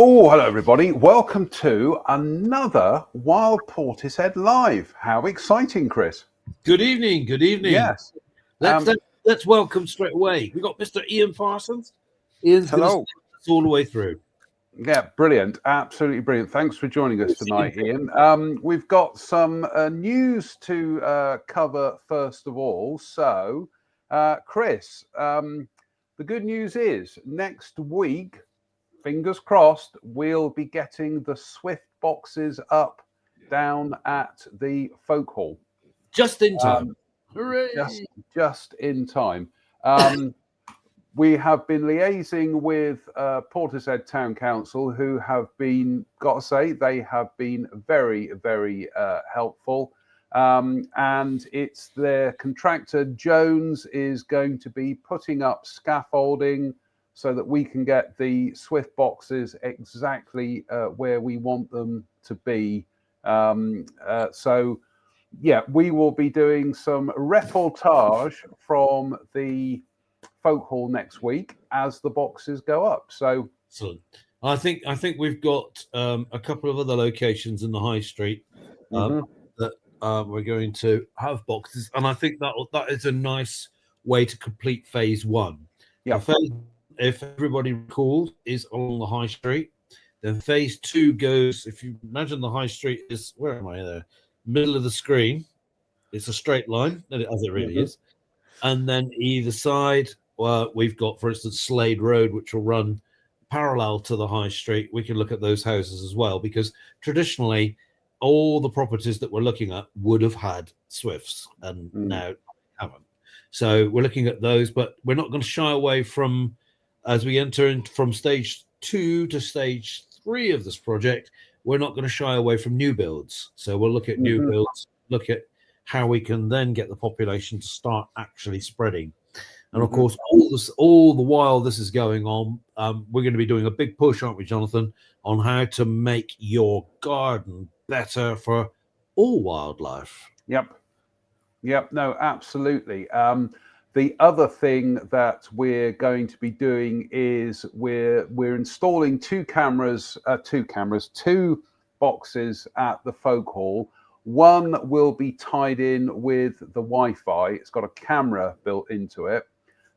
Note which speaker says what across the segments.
Speaker 1: Oh, hello everybody. Welcome to another Wild Portishead Live. How exciting, Chris.
Speaker 2: Good evening. Good evening.
Speaker 1: Yes.
Speaker 2: Let's welcome straight away. We've got Mr. Ian Parsons. Ian's going to stay with us all the way through.
Speaker 1: Yeah, brilliant. Absolutely brilliant. Thanks for joining us tonight, Ian. We've got some news to cover first of all. So, Chris, the good news is next week, fingers crossed, we'll be getting the Swift boxes up down at the Folk Hall.
Speaker 2: Just in time. Hooray!
Speaker 1: Just in time. We have been liaising with Portishead Town Council, who have been, got to say, they have been very, very helpful. And it's their contractor, Jones, is going to be putting up scaffolding so that we can get the Swift boxes exactly where we want them to be. So, yeah, we will be doing some reportage from the Folk Hall next week as the boxes go up. So,
Speaker 2: excellent. I think we've got a couple of other locations in the high street that we're going to have boxes, and I think that is a nice way to complete phase one.
Speaker 1: Yeah.
Speaker 2: If everybody recalls, is along the high street. Then phase two goes. If you imagine the high street is, where am I there? Middle of the screen. It's a straight line, as it really is. And then either side, we've got, for instance, Slade Road, which will run parallel to the high street. We can look at those houses as well, because traditionally, all the properties that we're looking at would have had Swifts, and now haven't. So we're looking at those, but we're not going to shy away from, as we enter from stage 2 to stage 3 of this project, we're not going to shy away from new builds. So we'll look at new builds, look at how we can then get the population to start actually spreading. And of course, all the while this is going on, we're going to be doing a big push, aren't we, Jonathan, on how to make your garden better for all wildlife.
Speaker 1: Yep. No, absolutely. The other thing that we're going to be doing is we're installing two boxes at the Folk Hall. One will be tied in with the Wi-Fi. It's got a camera built into it.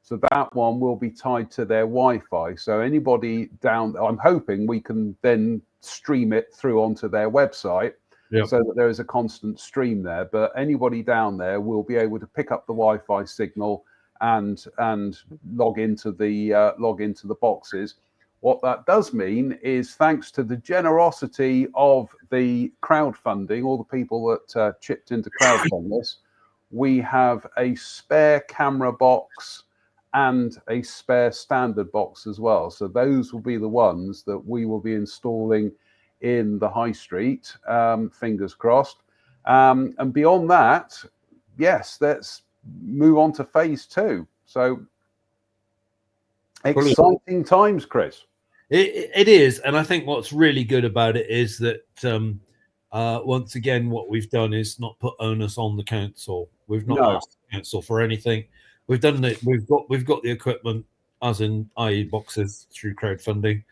Speaker 1: So that one will be tied to their Wi-Fi. So anybody down, I'm hoping we can then stream it through onto their website. Yep. So that there is a constant stream there. But anybody down there will be able to pick up the Wi-Fi signal and log into the boxes. What that does mean is, thanks to the generosity of the crowdfunding, all the people that chipped into crowdfund this, we have a spare camera box and a spare standard box as well. So those will be the ones that we will be installing in the high street, fingers crossed. And beyond that, yes, let's move on to phase 2. So exciting times, Chris.
Speaker 2: It is, and I think what's really good about it is that once again, what we've done is not put onus on the council. We've not asked the council for anything. We've done it. We've got the equipment, as in i.e. boxes, through crowdfunding.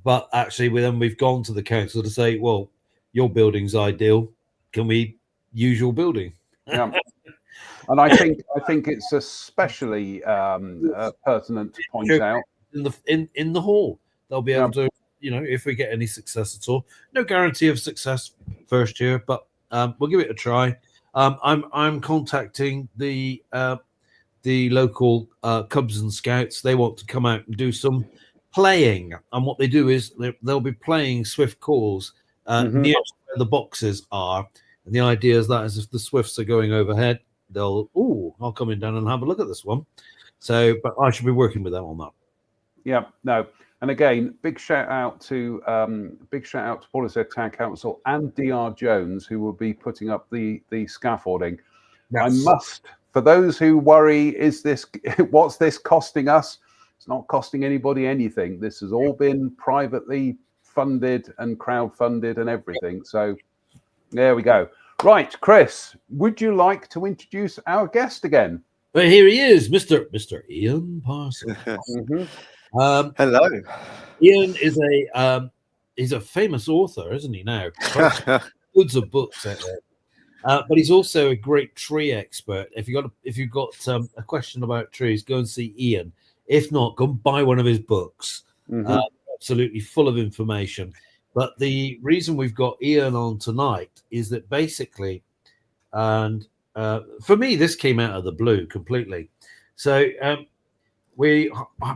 Speaker 2: But actually, we've gone to the council to say, well, your building's ideal. Can we use your building?
Speaker 1: Yeah. And I think it's especially pertinent to point out
Speaker 2: in the hall. They'll be able to, if we get any success at all. No guarantee of success first year, but we'll give it a try. I'm contacting the local Cubs and Scouts. They want to come out and do some playing, and what they do is they'll be playing Swift calls near where the boxes are. And the idea is that if the Swifts are going overhead, they'll I'll come in down and have a look at this one. So, but I should be working with them on that.
Speaker 1: Yeah, no. And again, big shout out to Portishead Town Council and DR Jones, who will be putting up the scaffolding. Yes. I must, for those who worry, what's this costing us? It's not costing anybody anything. This has all been privately funded and crowdfunded and everything. So there we go. Right, Chris, would you like to introduce our guest again?
Speaker 2: Well, here he is, Mr. Ian Parsons.
Speaker 3: Hello.
Speaker 2: Ian is he's a famous author, isn't he? Now, loads of books out there. But he's also a great tree expert. If you've got a question about trees, go and see Ian. If not, go and buy one of his books. Absolutely full of information. But the reason we've got Ian on tonight is that basically, and for me, this came out of the blue completely. So we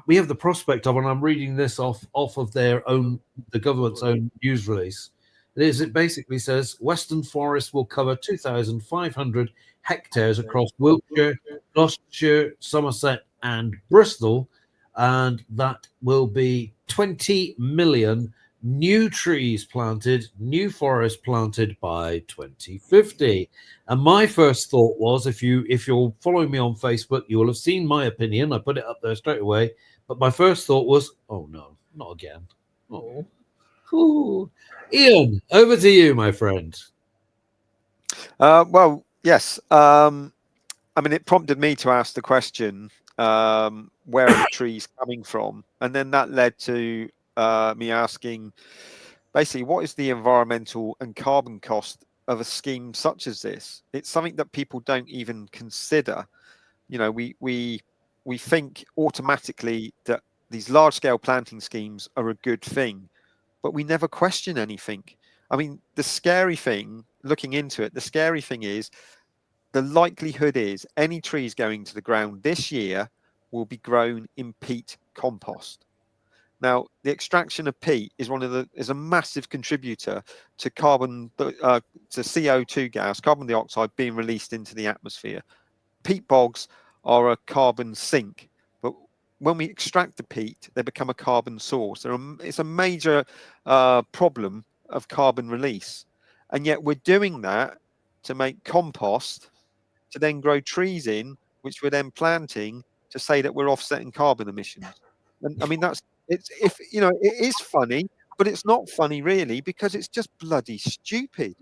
Speaker 2: have the prospect of, and I'm reading this off of the government's own news release. It basically says Western Forest will cover 2,500 hectares across Wiltshire, Gloucestershire, Somerset, and Bristol, and that will be 20 million new trees planted, new forest planted by 2050. And my first thought was, if you're following me on Facebook, you will have seen my opinion. I put it up there straight away. But my first thought was, oh no, not again. Oh. Ooh. Ian, over to you, my friend.
Speaker 3: Well, yes. I mean, it prompted me to ask the question, where are the trees coming from? And then that led to me asking, basically, what is the environmental and carbon cost of a scheme such as this? It's something that people don't even consider. You know, we think automatically that these large-scale planting schemes are a good thing, but we never question anything. I mean, the scary thing, looking into it, the scary thing is the likelihood is any trees going to the ground this year will be grown in peat compost. Now, the extraction of peat is a massive contributor to to CO2 gas, carbon dioxide being released into the atmosphere. Peat bogs are a carbon sink, but when we extract the peat, they become a carbon source. It's a major problem of carbon release. And yet we're doing that to make compost, to then grow trees in, which we're then planting to say that we're offsetting carbon emissions. And I mean, it is funny, but it's not funny really, because it's just bloody stupid.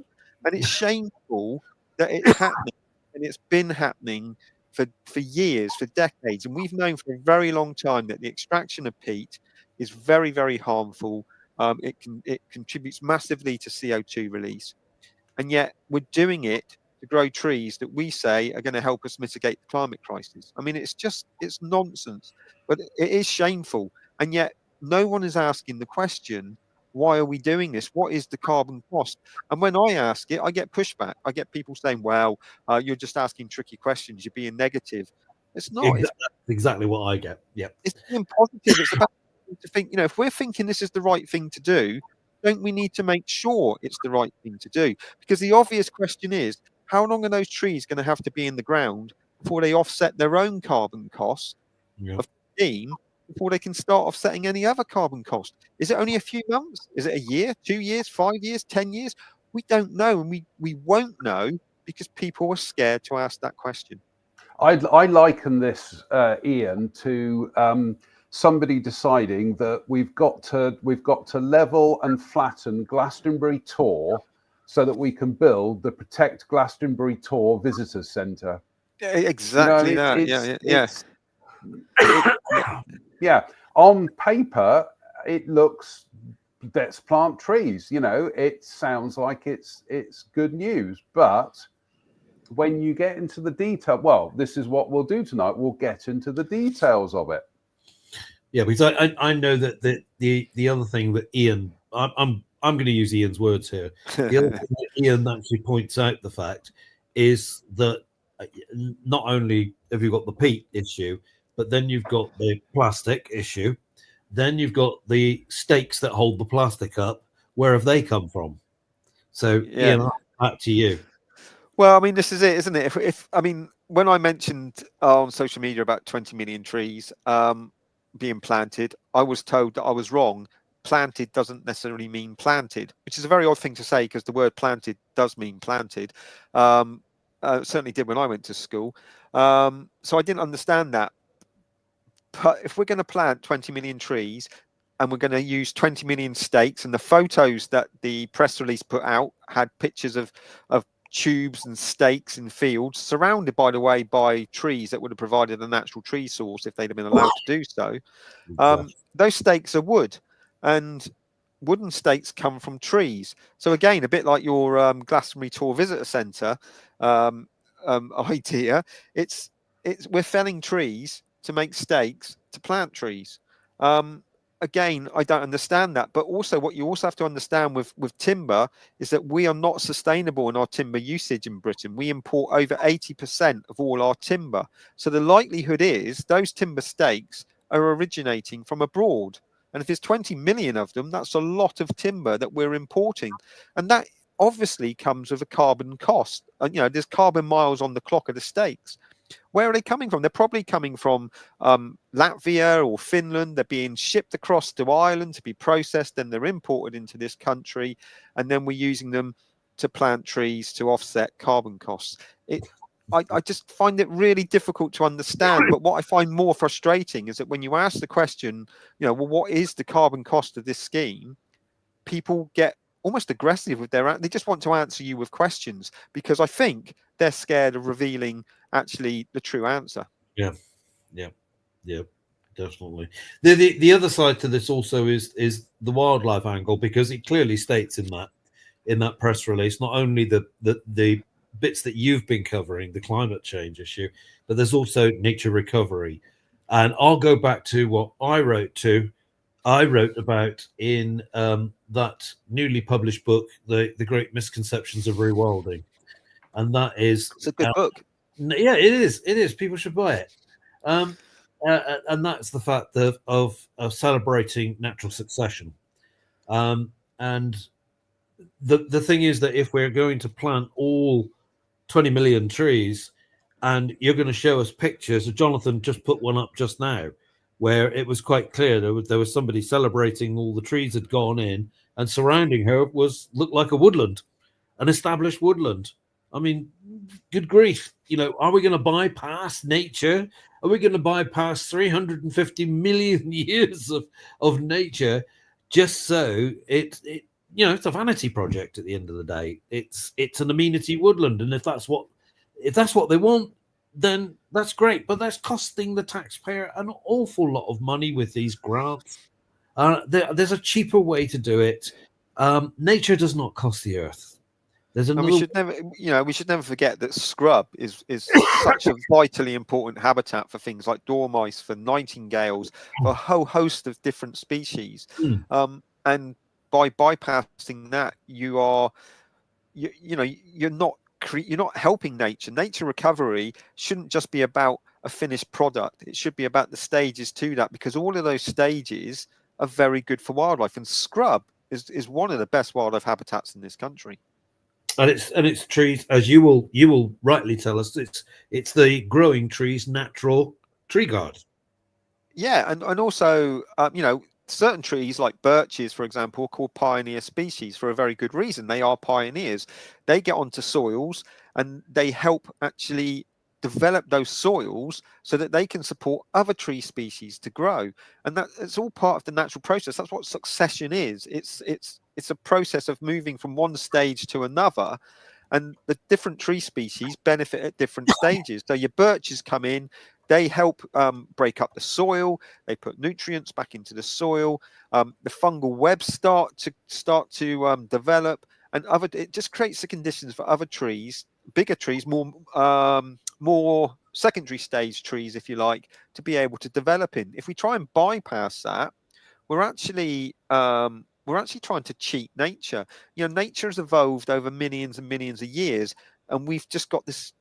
Speaker 3: And it's shameful that it's happening, and it's been happening for years, for decades. And we've known for a very long time that the extraction of peat is very, very harmful. It contributes massively to CO2 release. And yet we're doing it to grow trees that we say are going to help us mitigate the climate crisis. I mean, it's nonsense, but it is shameful. And yet no one is asking the question, why are we doing this? What is the carbon cost? And when I ask it, I get pushback. I get people saying, well, you're just asking tricky questions. You're being negative. It's not.
Speaker 2: That's exactly what I get. Yeah.
Speaker 3: It's being positive. It's about to think, if we're thinking this is the right thing to do, don't we need to make sure it's the right thing to do? Because the obvious question is, how long are those trees going to have to be in the ground before they offset their own carbon cost of steam, before they can start offsetting any other carbon cost? Is it only a few months? Is it a year, 2 years, 5 years, 10 years? We don't know, and we won't know because people are scared to ask that question.
Speaker 1: I liken this, Ian, to somebody deciding that we've got to level and flatten Glastonbury Tor so that we can build the Protect Glastonbury Tor Visitors Centre.
Speaker 3: Exactly
Speaker 1: yeah. On paper, it looks, let's plant trees. It sounds like it's good news, but when you get into the detail, well, this is what we'll do tonight. We'll get into the details of it.
Speaker 2: Yeah, because I know that the other thing that Ian, I'm going to use Ian's words here. The other thing that Ian actually points out the fact is that not only have you got the peat issue, but then you've got the plastic issue, then you've got the stakes that hold the plastic up. Where have they come from? So Ian, back to you.
Speaker 3: Well, I mean, this is it, isn't it? If I mean, when I mentioned on social media about 20 million trees being planted, I was told that I was wrong. Planted doesn't necessarily mean planted, which is a very odd thing to say because the word planted does mean planted. Certainly did when I went to school. So I didn't understand that. But if we're going to plant 20 million trees and we're going to use 20 million stakes, and the photos that the press release put out had pictures of tubes and stakes in fields, surrounded, by the way, by trees that would have provided a natural tree source if they'd have been allowed to do so. Those stakes are wood, and wooden stakes come from trees. So again, a bit like your Glastonbury Tour Visitor Centre idea, it's we're felling trees to make stakes to plant trees. Again, I don't understand that. But also, what you also have to understand with timber is that we are not sustainable in our timber usage in Britain. We import over 80% of all our timber. So the likelihood is those timber stakes are originating from abroad. And if there's 20 million of them, that's a lot of timber that we're importing. And that obviously comes with a carbon cost. And, you know, there's carbon miles on the clock of the stakes. Where are they coming from? They're probably coming from Latvia or Finland. They're being shipped across to Ireland to be processed, then they're imported into this country, and then we're using them to plant trees to offset carbon costs. I just find it really difficult to understand. But what I find more frustrating is that when you ask the question, you know, well, what is the carbon cost of this scheme? People get almost aggressive with they just want to answer you with questions, because I think they're scared of revealing actually the true answer.
Speaker 2: Yeah, definitely. The other side to this also is the wildlife angle, because it clearly states in that press release not only the bits that you've been covering, the climate change issue, but there's also nature recovery. And I'll go back to what I wrote about in that newly published book, the Great Misconceptions of Rewilding, and that is
Speaker 3: It's a good book.
Speaker 2: Yeah, it is. It is. People should buy it. And that's the fact of celebrating natural succession. And the thing is that if we're going to plant all 20 million trees, and you're going to show us pictures, Jonathan just put one up just now, where it was quite clear there was somebody celebrating all the trees had gone in, and surrounding her looked like a woodland, an established woodland. I mean, good grief. You know, are we going to bypass nature? Are we going to bypass 350 million years of nature just so it's a vanity project at the end of the day? It's an amenity woodland, and if that's what they want, then that's great. But that's costing the taxpayer an awful lot of money with these grants. There's a cheaper way to do it. Nature does not cost the earth.
Speaker 3: And we should never forget that scrub is such a vitally important habitat for things like dormice, for nightingales, for a whole host of different species. And by bypassing that, you're not helping nature. Nature recovery shouldn't just be about a finished product. It should be about the stages to that, because all of those stages are very good for wildlife. And scrub is one of the best wildlife habitats in this country.
Speaker 2: And it's trees, as you will rightly tell us, it's the growing trees natural tree guard.
Speaker 3: Yeah, and also certain trees like birches, for example, are called pioneer species for a very good reason. They are pioneers. They get onto soils and they help actually develop those soils so that they can support other tree species to grow. And it's all part of the natural process. That's what succession is. It's a process of moving from one stage to another, and the different tree species benefit at different stages. So your birches come in, they help break up the soil, they put nutrients back into the soil, the fungal webs start to develop, and it just creates the conditions for other trees, bigger trees, more secondary stage trees, if you like, to be able to develop in. If we try and bypass that, we're actually trying to cheat nature. Nature has evolved over millions and millions of years, and we've just got this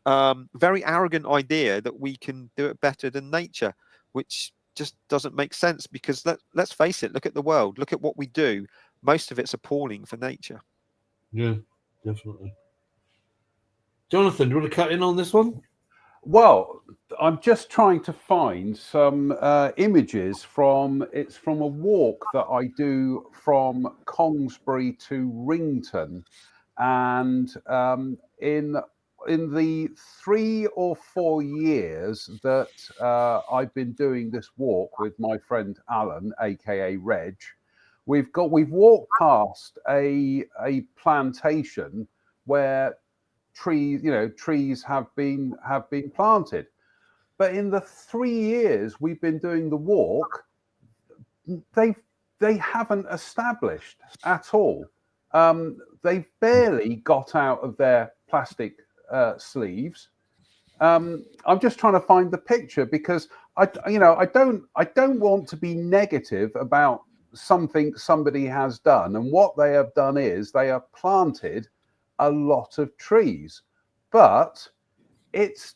Speaker 3: very arrogant idea that we can do it better than nature, which just doesn't make sense, because let's face it, look at the world, look at what we do. Most of it's appalling for nature.
Speaker 2: Yeah, definitely. Jonathan, do you want to cut in on this one?
Speaker 1: Well, I'm just trying to find some images from a walk that I do from Congsbury to Rington, and in the 3 or 4 years that I've been doing this walk with my friend Alan, aka Reg, we've walked past a plantation where trees have been planted, but in the 3 years we've been doing the walk, they've they haven't established at all. They've barely got out of their plastic sleeves. I'm just trying to find the picture because I don't want to be negative about something somebody has done, and what they have done is they have planted a lot of trees, but it's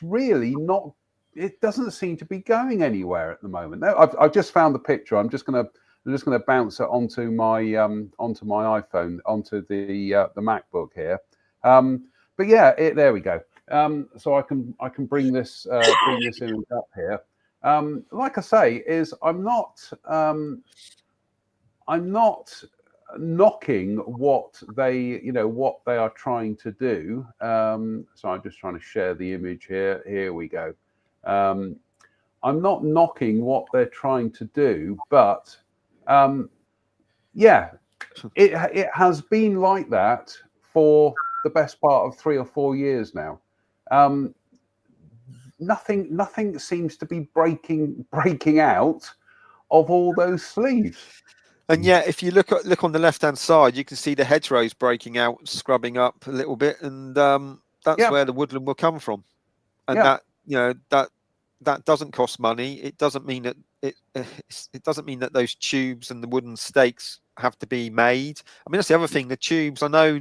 Speaker 1: really not. It doesn't seem to be going anywhere at the moment. No, I've just found the picture. I'm just gonna bounce it onto my iPhone, onto the MacBook here. But yeah, there we go. So I can bring this image up here. Like I say, is I'm not knocking what they are trying to do. So I'm just trying to share the image here. Here we go. I'm not knocking what they're trying to do, but yeah, it has been like that for the best part of 3 or 4 years now. Nothing seems to be breaking out of all those sleeves.
Speaker 3: And yet, if you look on the left-hand side, you can see the hedgerows breaking out, scrubbing up a little bit, and that's where the woodland will come from. And that doesn't cost money. It doesn't mean that it doesn't mean that those tubes and the wooden stakes have to be made. I mean, that's the other thing. The tubes, I know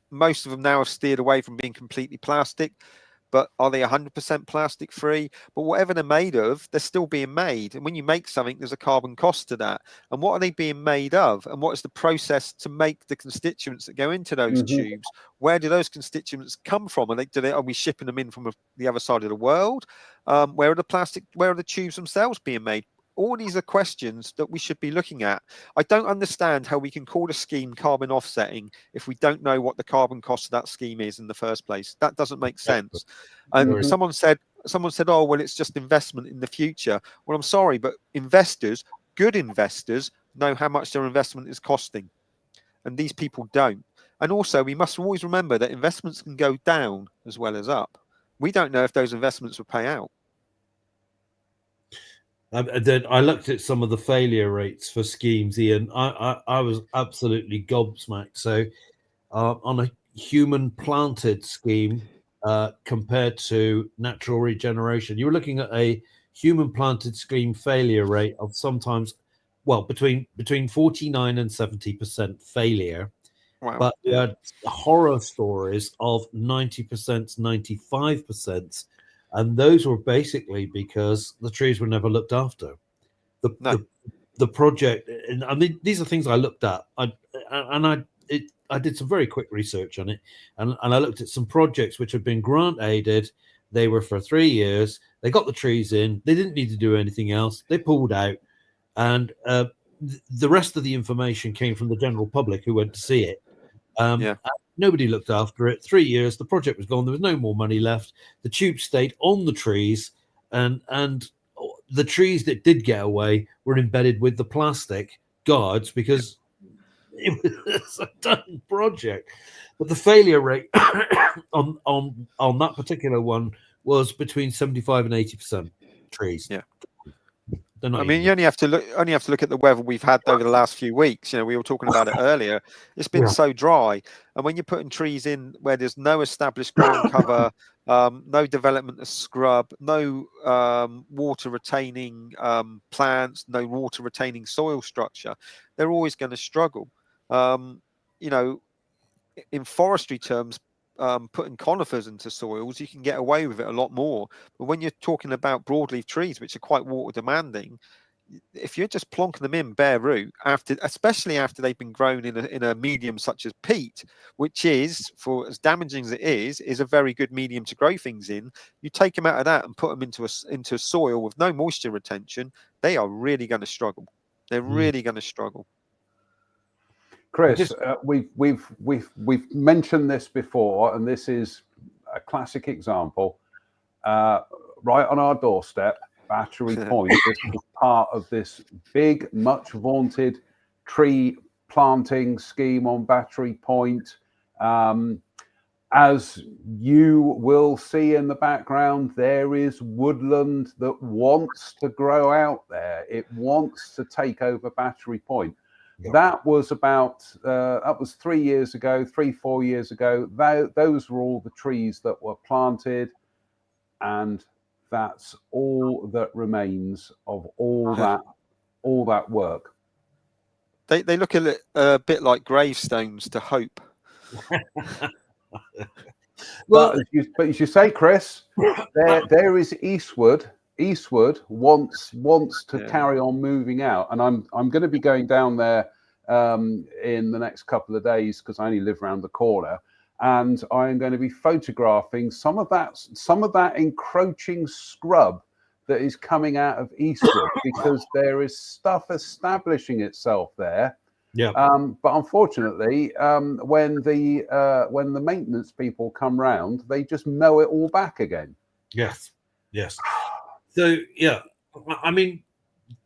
Speaker 3: most of them now have steered away from being completely plastic, but are they 100% plastic free? But whatever they're made of, they're still being made. And when you make something, there's a carbon cost to that. And what are they being made of? And what is the process to make the constituents that go into those tubes? Where do those constituents come from? Are we shipping them in from the other side of the world? Where are the tubes themselves being made? All these are questions that we should be looking at. I don't understand how we can call a scheme carbon offsetting if we don't know what the carbon cost of that scheme is in the first place. That doesn't make sense. And someone said, oh, well, it's just investment in the future. Well, I'm sorry, but investors, good investors, know how much their investment is costing. And these people don't. And also, we must always remember that investments can go down as well as up. We don't know if those investments will pay out.
Speaker 2: Then I looked at some of the failure rates for schemes, Ian. I was absolutely gobsmacked. So on a human planted scheme compared to natural regeneration, you were looking at a human planted scheme failure rate of sometimes, well, between 49 and 70% failure.
Speaker 3: Wow.
Speaker 2: But you had horror stories of 90%, 95%. And those were basically because the trees were never looked after. The project, and I mean, these are things I looked at. I did some very quick research on it, and I looked at some projects which had been grant aided. They were for 3 years. They got the trees in. They didn't need to do anything else. They pulled out, and the rest of the information came from the general public who went to see it. Nobody looked after it. 3 years, the project was gone. There was no more money left. The tube stayed on the trees, and the trees that did get away were embedded with the plastic guards because it was a done project. But the failure rate on that particular one was between 75 and 80% trees.
Speaker 3: Yeah. I mean, you only have to look at the weather we've had over the last few weeks. You know, we were talking about it earlier. It's been so dry, and when you're putting trees in where there's no established ground cover, no development of scrub, no water retaining plants, no water retaining soil structure, they're always going to struggle. You know, in forestry terms, putting conifers into soils, you can get away with it a lot more. But when you're talking about broadleaf trees, which are quite water demanding, if you're just plonking them in bare root, especially after they've been grown in a medium such as peat, which is, for as damaging as it is a very good medium to grow things in. You take them out of that and put them into soil with no moisture retention, they are really going to struggle. They're really going to struggle.
Speaker 1: Chris, we've mentioned this before, and this is a classic example. Right on our doorstep, Battery Point. This is part of this big, much vaunted tree planting scheme on Battery Point, and as you will see in the background, there is woodland that wants to grow out there. It wants to take over Battery Point.
Speaker 2: Yep.
Speaker 1: That was about, that was 3 years ago, 4 years ago. Those were all the trees that were planted, and that's all that remains of all that work.
Speaker 3: They look a bit like gravestones to hope.
Speaker 1: Well, but as you say, Chris, there is Eastwood. Eastwood wants to carry on moving out, and I'm going to be going down there in the next couple of days because I only live around the corner, and I'm going to be photographing some of that encroaching scrub that is coming out of Eastwood because there is stuff establishing itself there.
Speaker 2: Yeah.
Speaker 1: But unfortunately, when the maintenance people come round, they just mow it all back again.
Speaker 2: Yes. Yes. So yeah, I mean,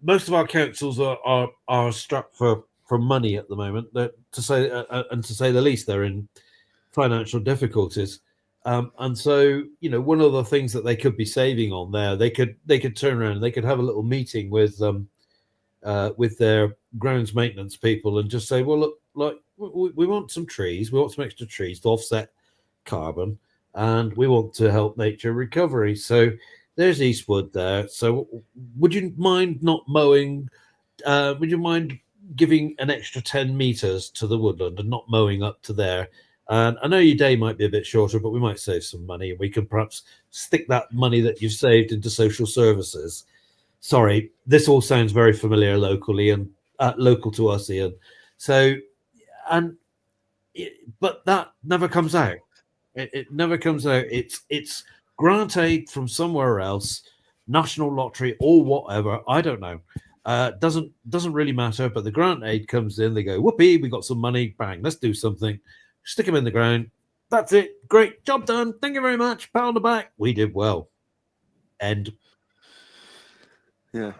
Speaker 2: most of our councils are strapped for money at the moment. To say the least, they're in financial difficulties. And so, you know, one of the things that they could be saving on there, they could turn around, they could have a little meeting with their grounds maintenance people and just say, well, look, like we want some trees, we want some extra trees to offset carbon, and we want to help nature recovery. So there's Eastwood there. So would you mind not mowing? Would you mind giving an extra 10 meters to the woodland and not mowing up to there? And I know your day might be a bit shorter, but we might save some money, and we can perhaps stick that money that you've saved into social services. Sorry, this all sounds very familiar locally and local to us, Ian. So, but that never comes out. It never comes out. It's grant aid from somewhere else, national lottery or whatever. I don't know. Doesn't really matter. But the grant aid comes in. They go, whoopee, we got some money. Bang, let's do something. Stick them in the ground. That's it. Great job done. Thank you very much. Pat on the back. We did well. End.
Speaker 3: Yeah.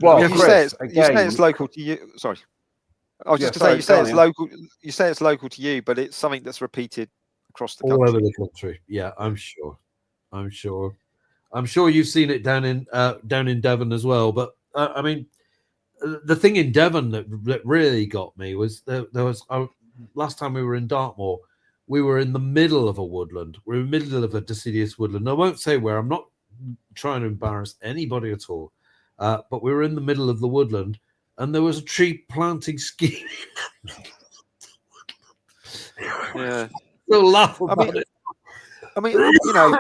Speaker 1: Well,
Speaker 3: you
Speaker 1: Chris,
Speaker 3: say it's local to you. Sorry, I was just to say you say it's local. You say it's local to you, but it's something that's repeated across the country.
Speaker 2: All over the country. Yeah, I'm sure. I'm sure you've seen it down in Devon as well. But I mean, the thing in Devon that really got me was there was last time we were in Dartmoor, we were in the middle of a woodland. We're in the middle of a deciduous woodland. I won't say where. I'm not trying to embarrass anybody at all. But we were in the middle of the woodland, and there was a tree planting scheme.
Speaker 3: Yeah.
Speaker 2: They'll laugh about it.
Speaker 3: I mean, you know,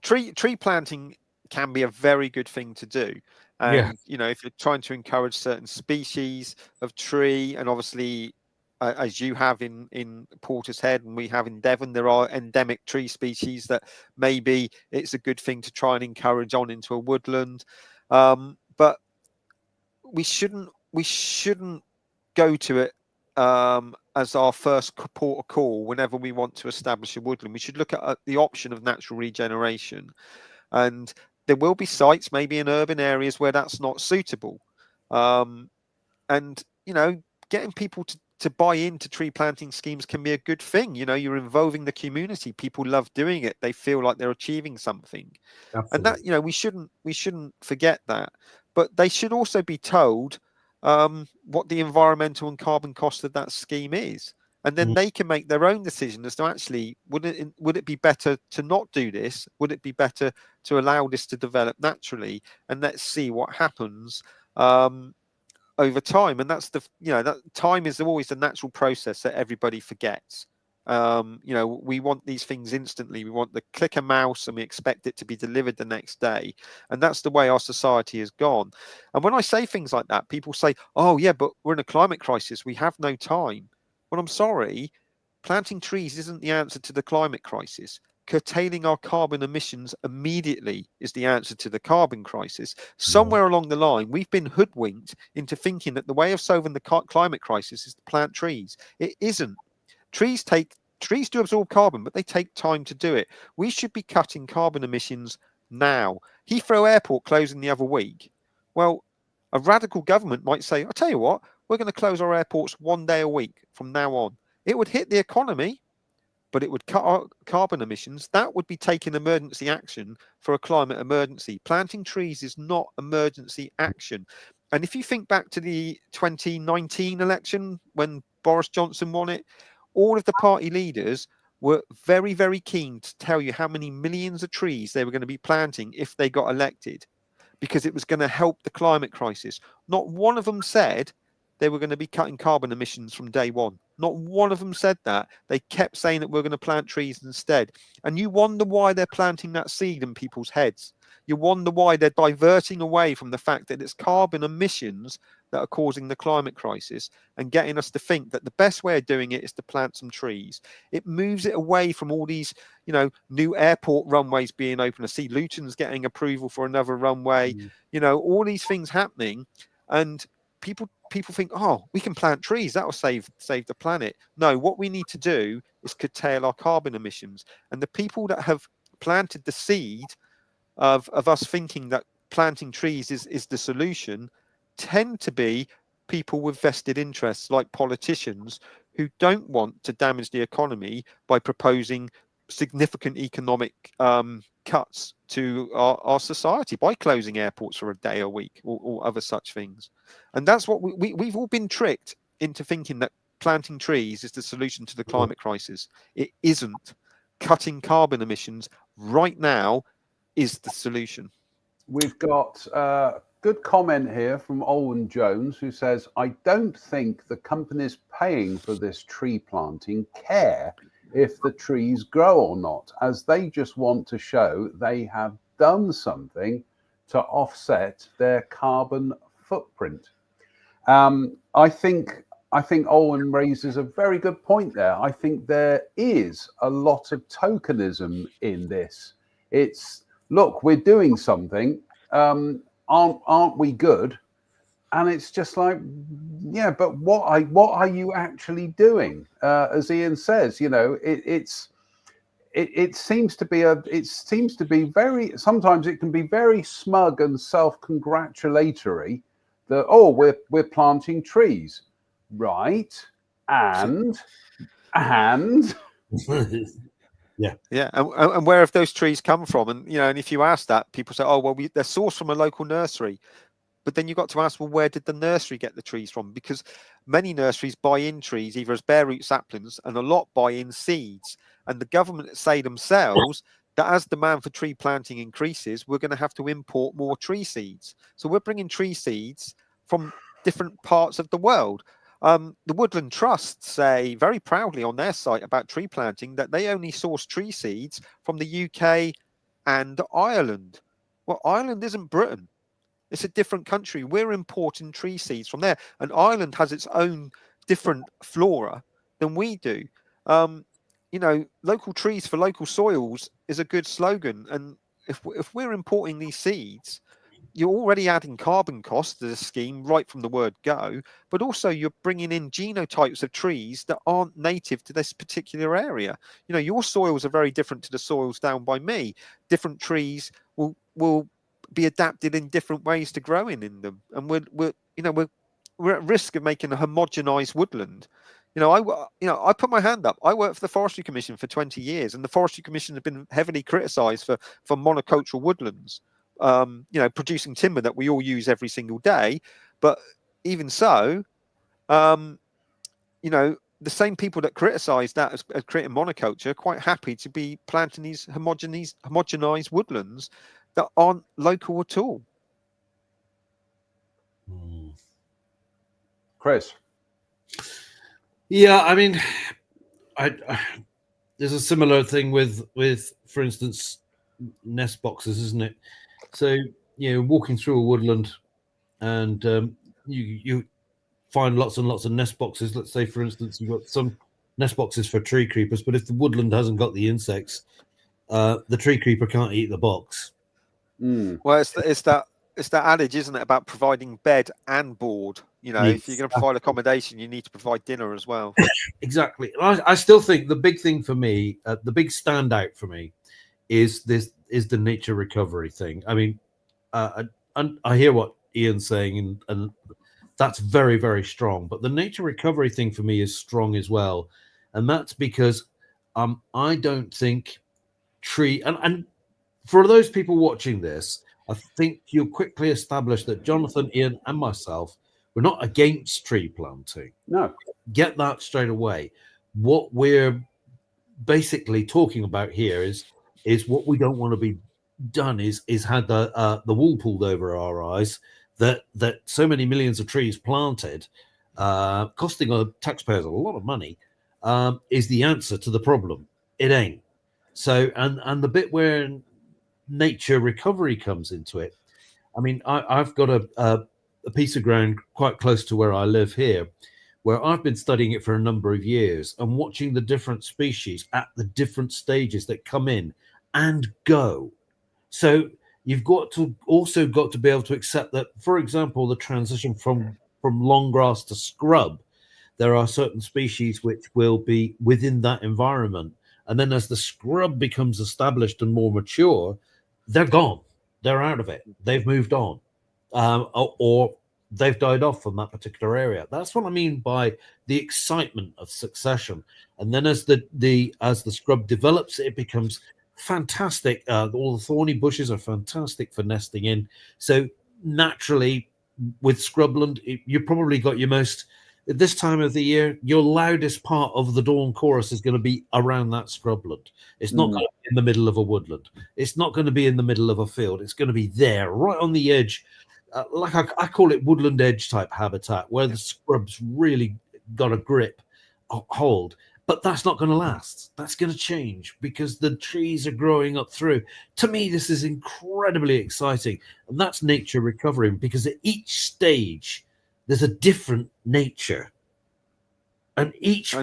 Speaker 3: tree planting can be a very good thing to do. And, you know, if you're trying to encourage certain species of tree, and obviously, as you have in Portishead and we have in Devon, there are endemic tree species that maybe it's a good thing to try and encourage on into a woodland. But we shouldn't go to it as our first port of call whenever we want to establish a woodland. We should look at the option of natural regeneration, and there will be sites maybe in urban areas where that's not suitable. And you know, getting people to buy into tree planting schemes can be a good thing. You know, you're involving the community. People love doing it. They feel like they're achieving something. Absolutely. And that, you know, we shouldn't forget that. But they should also be told what the environmental and carbon cost of that scheme is. And then they can make their own decision as to actually, would it be better to not do this? Would it be better to allow this to develop naturally? And let's see what happens over time. And that's that time is always the natural process that everybody forgets. You know, we want these things instantly. We want the click a mouse and we expect it to be delivered the next day. And that's the way our society has gone. And when I say things like that, people say, oh yeah, but we're in a climate crisis. We have no time. Well, I'm sorry, planting trees isn't the answer to the climate crisis. Curtailing our carbon emissions immediately is the answer to the carbon crisis. Somewhere along the line, we've been hoodwinked into thinking that the way of solving the climate crisis is to plant trees. It isn't. Trees do absorb carbon, but they take time to do it. We should be cutting carbon emissions now. Heathrow Airport closing the other week. Well, a radical government might say, I'll tell you what, we're going to close our airports 1 day a week from now on. It would hit the economy, but it would cut our carbon emissions. That would be taking emergency action for a climate emergency. Planting trees is not emergency action. And if you think back to the 2019 election when Boris Johnson won it, all of the party leaders were very, very keen to tell you how many millions of trees they were going to be planting if they got elected, because it was going to help the climate crisis. Not one of them said they were going to be cutting carbon emissions from day one. Not one of them said that. They kept saying that we're going to plant trees instead. And you wonder why they're planting that seed in people's heads. You wonder why they're diverting away from the fact that it's carbon emissions that are causing the climate crisis and getting us to think that the best way of doing it is to plant some trees. It moves it away from all these, new airport runways being open. I see Luton's getting approval for another runway, all these things happening. And people think, oh, we can plant trees, that will save the planet. No, what we need to do is curtail our carbon emissions. And the people that have planted the seed of us thinking that planting trees is the solution tend to be people with vested interests, like politicians who don't want to damage the economy by proposing significant economic cuts to our society by closing airports for a day a week or other such things. And that's what we've all been tricked into thinking, that planting trees is the solution to the climate crisis. It isn't. Cutting carbon emissions right now is the solution.
Speaker 1: We've got a good comment here from Owen Jones, who says, I don't think the companies paying for this tree planting care if the trees grow or not, as they just want to show they have done something to offset their carbon footprint. I think Owen raises a very good point there. I think there is a lot of tokenism in this. It's, look, we're doing something. Aren't we good? And it's just like, yeah, but what are you actually doing? As Ian says, it seems to be very, sometimes it can be very smug and self-congratulatory that, oh, we're planting trees, right? And
Speaker 2: yeah.
Speaker 3: And where have those trees come from? And and if you ask that, people say, oh, well, they're sourced from a local nursery. But then you've got to ask, well, where did the nursery get the trees from? Because many nurseries buy in trees either as bare root saplings, and a lot buy in seeds. And the government say themselves that as demand for tree planting increases, we're going to have to import more tree seeds. So we're bringing tree seeds from different parts of the world. The Woodland Trust say very proudly on their site about tree planting that they only source tree seeds from the UK and Ireland. Well, Ireland isn't Britain. It's a different country. We're importing tree seeds from there. And Ireland has its own different flora than we do. Local trees for local soils is a good slogan. And if we're importing these seeds, you're already adding carbon costs to the scheme right from the word go, but also you're bringing in genotypes of trees that aren't native to this particular area. Your soils are very different to the soils down by me. Different trees will be adapted in different ways to growing in them, and we're at risk of making a homogenized woodland. I put my hand up. I worked for the Forestry Commission for 20 years, and the Forestry Commission has been heavily criticised for monocultural woodlands. Producing timber that we all use every single day. But even so, the same people that criticise that as creating monoculture are quite happy to be planting these homogenized woodlands that aren't local at all.
Speaker 1: Chris.
Speaker 2: Yeah, I mean, there's a similar thing with, for instance, nest boxes, isn't it? So, walking through a woodland and you find lots and lots of nest boxes. Let's say, for instance, you've got some nest boxes for tree creepers, but if the woodland hasn't got the insects, the tree creeper can't eat the box.
Speaker 3: Well, it's that adage, isn't it, about providing bed and board?
Speaker 2: Yes.
Speaker 3: If you're going to provide accommodation, you need to provide dinner as well.
Speaker 2: Exactly. I still think the big thing for me, the big standout for me, is the nature recovery thing. I mean, and I hear what Ian's saying, and That's very, very strong. But the nature recovery thing for me is strong as well. And that's because I don't think tree and for those people watching this, I think you'll quickly establish that Jonathan, Ian, and myself, we're not against tree planting.
Speaker 1: No.
Speaker 2: Get that straight away. What we're basically talking about here is what we don't want to be done is had the wool pulled over our eyes that so many millions of trees planted, costing our taxpayers a lot of money, is the answer to the problem. It ain't. So and the bit where nature recovery comes into it. I mean, I've got a piece of ground quite close to where I live here, where I've been studying it for a number of years and watching the different species at the different stages that come in and go. So you've got to be able to accept that, for example, the transition from long grass to scrub, there are certain species which will be within that environment. And then as the scrub becomes established and more mature, they're gone. They're out of it. They've moved on. Or they've died off from that particular area. That's what I mean by the excitement of succession. And then as the scrub develops, it becomes fantastic. All the thorny bushes are fantastic for nesting in. So naturally, with scrubland, you probably got your most, at this time of the year, your loudest part of the dawn chorus is going to be around that scrubland. It's not going to be in the middle of a woodland. It's not going to be in the middle of a field. It's going to be there, right on the edge. Like I call it woodland edge type habitat, where the scrub's really got a grip, a hold. But that's not going to last. That's going to change because the trees are growing up through. To me, this is incredibly exciting. And that's nature recovering, because at each stage, there's a different nature. And each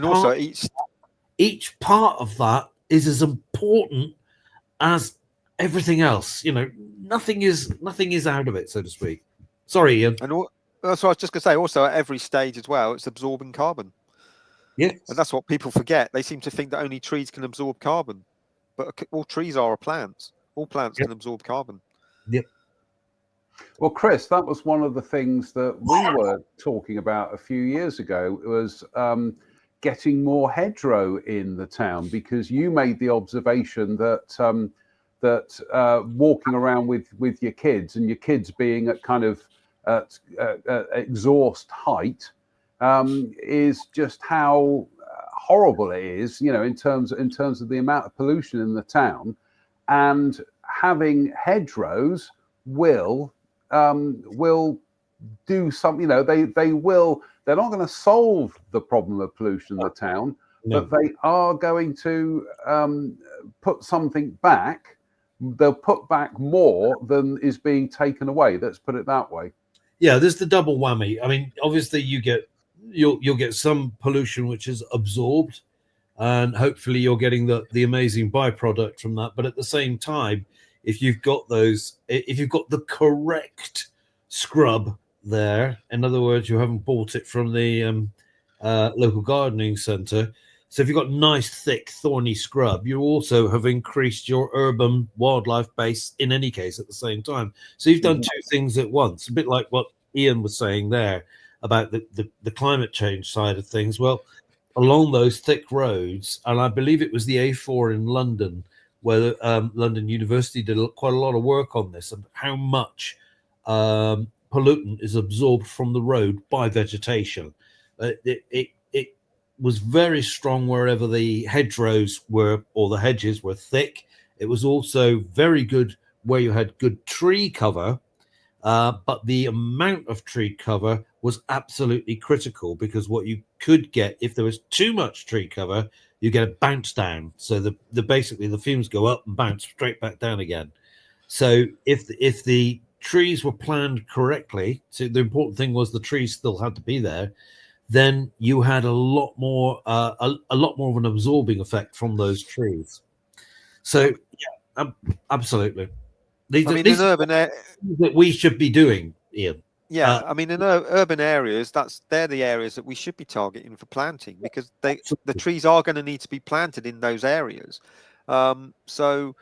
Speaker 2: part of that is as important as everything else. You know, nothing is out of it, so to speak. Sorry, Ian.
Speaker 3: And that's what I was just going to say. Also, at every stage as well, it's absorbing carbon.
Speaker 2: Yes.
Speaker 3: And that's what people forget. They seem to think that only trees can absorb carbon. But all trees are plants. All plants can absorb carbon.
Speaker 2: Yep.
Speaker 1: Well, Chris, that was one of the things that we were talking about a few years ago, was getting more hedgerow in the town, because you made the observation that walking around with your kids, and your kids being at kind of exhaust height, is just how horrible it is, you know, in terms of the amount of pollution in the town. And having hedgerows will do something. You know, they're not going to solve the problem of pollution in the town, but they are going to put something back. They'll put back more than is being taken away. Let's put it that way.
Speaker 2: Yeah, there's the double whammy. I mean, obviously you'll get some pollution which is absorbed, and hopefully you're getting the amazing byproduct from that. But at the same time, if you've got the correct scrub there, in other words, you haven't bought it from the local gardening centre. So if you've got nice, thick, thorny scrub, you also have increased your urban wildlife base in any case at the same time. So you've done two things at once, a bit like what Ian was saying there about the climate change side of things. Well, along those thick roads, and I believe it was the A4 in London, where London University did quite a lot of work on this, and how much pollutant is absorbed from the road by vegetation. It was very strong wherever the hedgerows were, or the hedges were thick. It was also very good where you had good tree cover, but the amount of tree cover was absolutely critical, because what you could get if there was too much tree cover, you get a bounce down. So basically the fumes go up and bounce straight back down again. So if the trees were planned correctly, so the important thing was the trees still had to be there, then you had a lot more of an absorbing effect from those trees. So yeah, absolutely. These
Speaker 3: in urban
Speaker 2: that we should be doing, Ian.
Speaker 3: Yeah, I mean, in urban areas, they're the areas that we should be targeting for planting, because the trees are going to need to be planted in those areas. So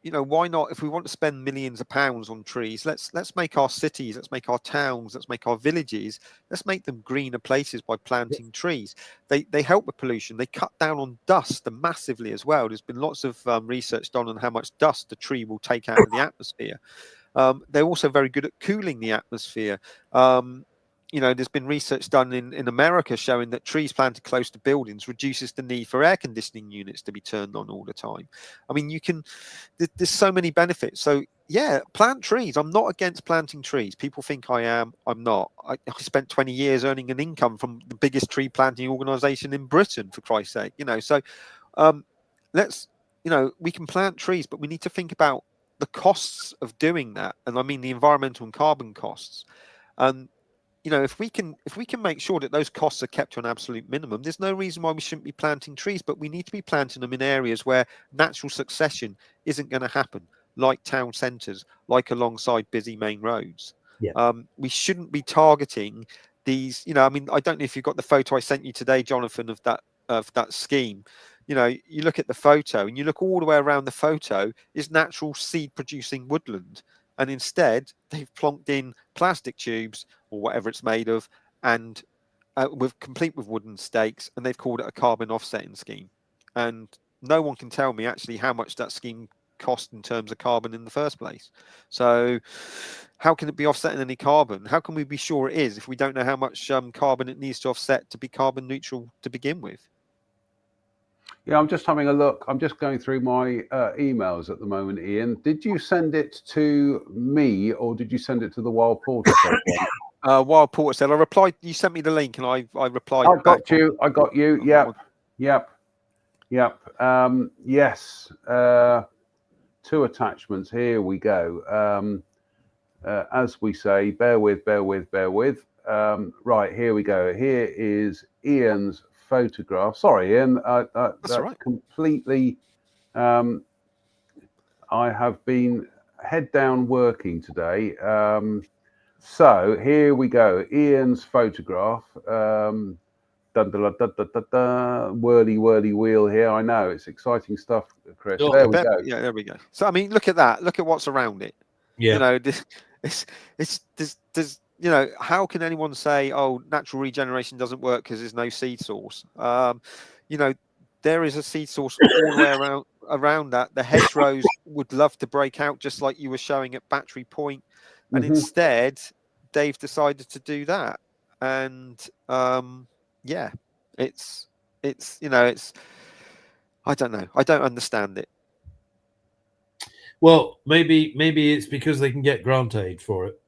Speaker 3: why not? If we want to spend millions of pounds on trees, let's make our cities, let's make our towns, let's make our villages, let's make them greener places by planting trees. They help with pollution. They cut down on dust massively as well. There's been lots of research done on how much dust a tree will take out of the atmosphere. They're also very good at cooling the atmosphere. There's been research done in America showing that trees planted close to buildings reduces the need for air conditioning units to be turned on all the time. I mean, there's so many benefits. So yeah, plant trees. I'm not against planting trees. People think I am. I'm not. I spent 20 years earning an income from the biggest tree planting organization in Britain, for Christ's sake. So we can plant trees, but we need to think about the costs of doing that. And I mean the environmental and carbon costs. And if we can make sure that those costs are kept to an absolute minimum, there's no reason why we shouldn't be planting trees, but we need to be planting them in areas where natural succession isn't going to happen, like town centres, like alongside busy main roads.
Speaker 2: Yeah.
Speaker 3: We shouldn't be targeting these, I don't know if you've got the photo I sent you today, Jonathan, of that scheme. You look at the photo and you look all the way around the photo is natural seed producing woodland. And instead, they've plonked in plastic tubes or whatever it's made of, and complete with wooden stakes, and they've called it a carbon offsetting scheme. And no one can tell me actually how much that scheme cost in terms of carbon in the first place. So how can it be offsetting any carbon? How can we be sure it is if we don't know how much carbon it needs to offset to be carbon neutral to begin with?
Speaker 1: Yeah, I'm just having a look. I'm just going through my emails at the moment, Ian. Did you send it to me or did you send it to the Wild Portishead one?
Speaker 3: Wild Portishead. I replied. You sent me the link, and I replied.
Speaker 1: I got you. I got you. Yep. Yes. 2 attachments. Here we go. As we say, bear with. Right, here we go. Here is Ian's photograph. Sorry, Ian.
Speaker 3: That's all right.
Speaker 1: Completely. I have been head down working today. So here we go. Ian's photograph. Whirly wheel here. I know it's exciting stuff, Chris.
Speaker 3: Oh,
Speaker 1: there we go.
Speaker 3: Yeah, there we go. So I mean, look at that. Look at what's around it.
Speaker 2: Yeah.
Speaker 3: How can anyone say, oh, natural regeneration doesn't work because there's no seed source? There is a seed source all the way around that. The hedgerows would love to break out, just like you were showing at Battery Point, and instead they've decided to do that. And it's I don't know. I don't understand it.
Speaker 2: Well, maybe it's because they can get grant aid for it.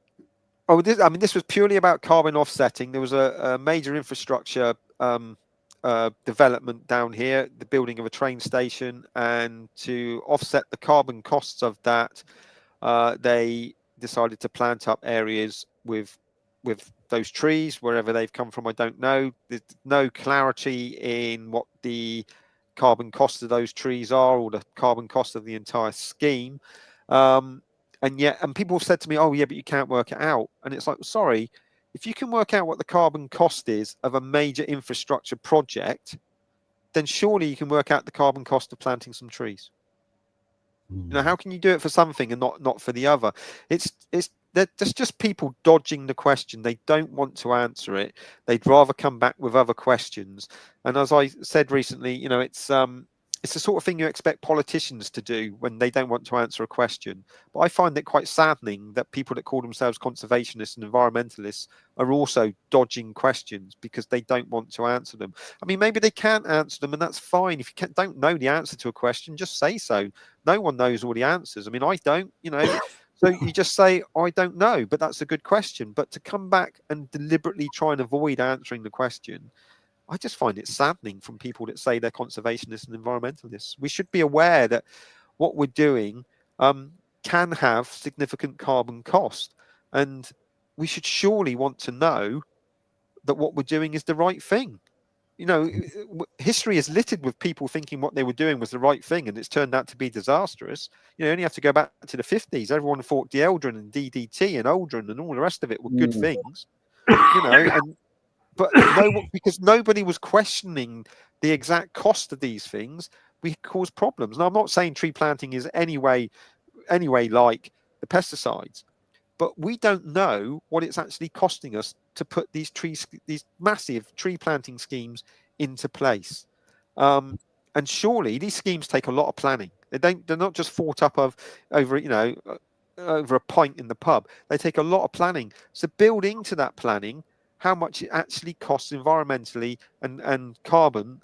Speaker 3: Oh, this was purely about carbon offsetting. There was a major infrastructure development down here, the building of a train station, and to offset the carbon costs of that, they decided to plant up areas with those trees wherever they've come from. I don't know. There's no clarity in what the carbon cost of those trees are or the carbon cost of the entire scheme. And people have said to me, oh yeah, but you can't work it out. And it's like, sorry, if you can work out what the carbon cost is of a major infrastructure project, then surely you can work out the carbon cost of planting some trees. How can you do it for something and not for the other? There's just people dodging the question. They don't want to answer it. They'd rather come back with other questions. And as I said recently, it's the sort of thing you expect politicians to do when they don't want to answer a question. But I find it quite saddening that people that call themselves conservationists and environmentalists are also dodging questions because they don't want to answer them. I mean, maybe they can't answer them, and that's fine. If you don't know the answer to a question, just say so. No one knows all the answers. I mean, I don't, So you just say, I don't know, but that's a good question. But to come back and deliberately try and avoid answering the question, I just find it saddening from people that say they're conservationists and environmentalists. We should be aware that what we're doing can have significant carbon cost. And we should surely want to know that what we're doing is the right thing. History is littered with people thinking what they were doing was the right thing, and it's turned out to be disastrous. You only have to go back to the 50s. Everyone thought Dieldrin and DDT and Aldrin and all the rest of it were good things. But because nobody was questioning the exact cost of these things, we cause problems. And I'm not saying tree planting is anyway like the pesticides, but we don't know what it's actually costing us to put these massive tree planting schemes into place. And surely these schemes take a lot of planning. They're not just thought up over a pint in the pub. They take a lot of planning. So build into that planning how much it actually costs environmentally and carbon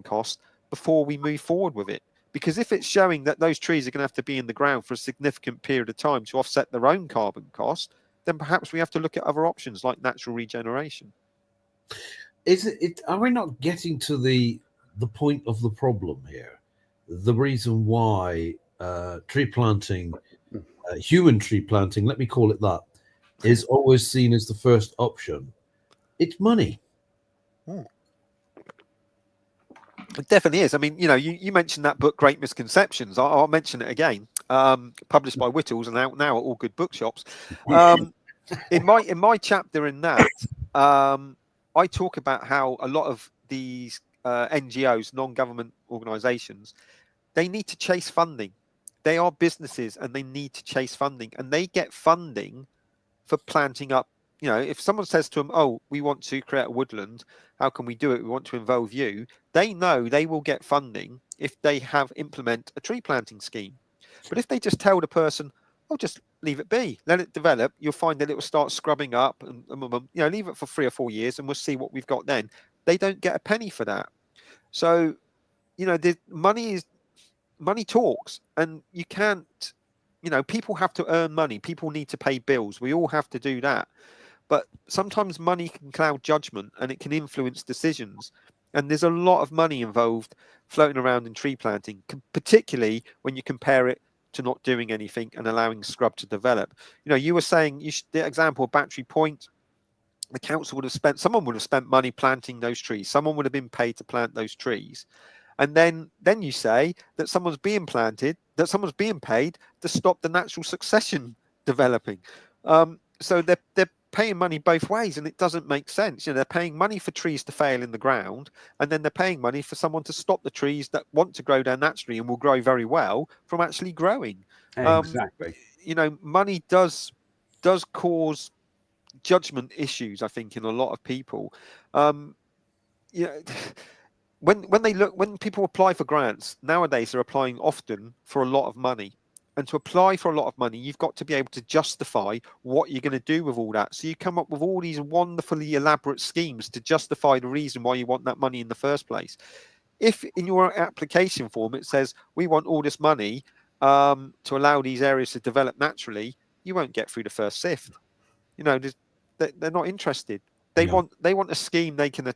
Speaker 3: costs before we move forward with it. Because if it's showing that those trees are going to have to be in the ground for a significant period of time to offset their own carbon cost, then perhaps we have to look at other options like natural regeneration.
Speaker 2: Are we not getting to the point of the problem here? The reason why tree planting, human tree planting, let me call it that, is always seen as the first option. It's money.
Speaker 3: It definitely is. I mean, you mentioned that book, Great Misconceptions. I'll mention it again. Published by Whittles and out now at all good bookshops. In my chapter in that, I talk about how a lot of these NGOs, non-government organisations, they need to chase funding. They are businesses and they need to chase funding, and they get funding for planting up. If someone says to them, "Oh, we want to create a woodland, how can we do it? We want to involve you." They know they will get funding if they implement a tree planting scheme. But if they just tell the person, "Oh, just leave it be, let it develop," you'll find that it will start scrubbing up, and leave it for 3 or 4 years, and we'll see what we've got then. They don't get a penny for that. So, the money talks, and you can't. People have to earn money. People need to pay bills. We all have to do that. But sometimes money can cloud judgment and it can influence decisions. And there's a lot of money involved floating around in tree planting, particularly when you compare it to not doing anything and allowing scrub to develop. You were saying the example of Battery Point, the council someone would have spent money planting those trees. Someone would have been paid to plant those trees. And then you say that someone's being paid to stop the natural succession developing. So they're paying money both ways, and it doesn't make sense. They're paying money for trees to fail in the ground, and then they're paying money for someone to stop the trees that want to grow down naturally and will grow very well from actually growing.
Speaker 1: Exactly.
Speaker 3: Money does cause judgment issues, I think, in a lot of people. When people apply for grants nowadays, they're applying often for a lot of money. And to apply for a lot of money, you've got to be able to justify what you're going to do with all that. So you come up with all these wonderfully elaborate schemes to justify the reason why you want that money in the first place. If in your application form it says, we want all this money to allow these areas to develop naturally, you won't get through the first sift. They're not interested. They want a scheme they can